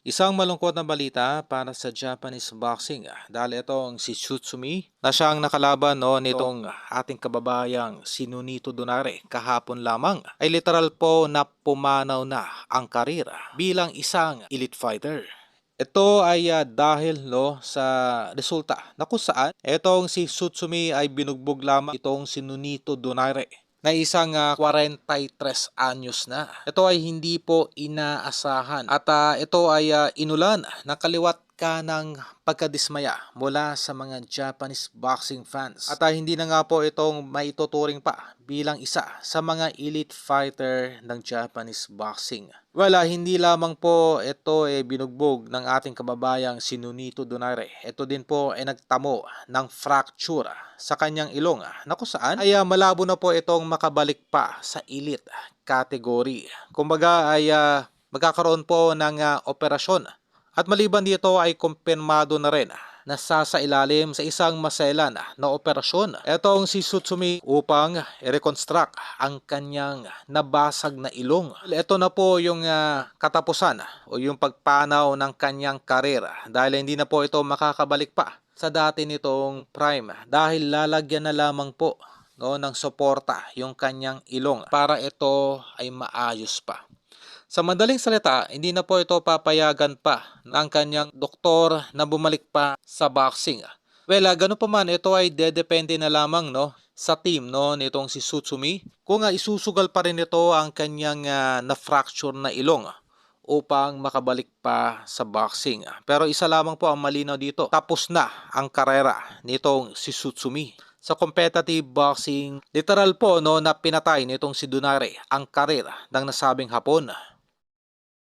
Isang malungkot na balita para sa Japanese boxing dahil itong si Tsutsumi na siyang nakalaban nitong ating kababayang si Nonito Donaire kahapon lamang ay literal po na pumanaw na ang karera bilang isang elite fighter. Ito ay dahil sa resulta na kung saan itong si Tsutsumi ay binugbog lamang itong si Nonito Donaire na isang 43 anyos na. Ito ay hindi po inaasahan at ito ay inulan ng kaliwat kanang pagkadismaya mula sa mga Japanese boxing fans. At hindi na nga po itong maituturing pa bilang isa sa mga elite fighter ng Japanese boxing. Hindi lamang po ito binugbog ng ating kababayang si Nonito Donaire. Ito din po ay nagtamo ng fracture sa kanyang ilong na kung saan ay malabo na po itong makabalik pa sa elite category. Kumbaga ay magkakaroon po ng operasyon at maliban dito ay kumpirmado na rin na sasailalim sa isang maselan na operasyon etong si Tsutsumi upang i-reconstruct ang kanyang nabasag na ilong. Ito na po yung katapusan o yung pagpanaw ng kanyang karera dahil hindi na po ito makakabalik pa sa dati nitong prime dahil lalagyan na lamang po ng suporta yung kanyang ilong para ito ay maayos pa. Sa madaling salita, hindi na po ito papayagan pa ng kanyang doktor na bumalik pa sa boxing. Ganun pa man, ito ay dedepende na lamang sa team nitong si Tsutsumi kung isusugal pa rin ito ang kanyang na-fracture na ilong upang makabalik pa sa boxing. Pero isa lamang po ang malinaw dito, tapos na ang karera nitong si Tsutsumi. Sa competitive boxing, literal po na pinatay nitong si Donaire ang karera ng nasabing Hapon.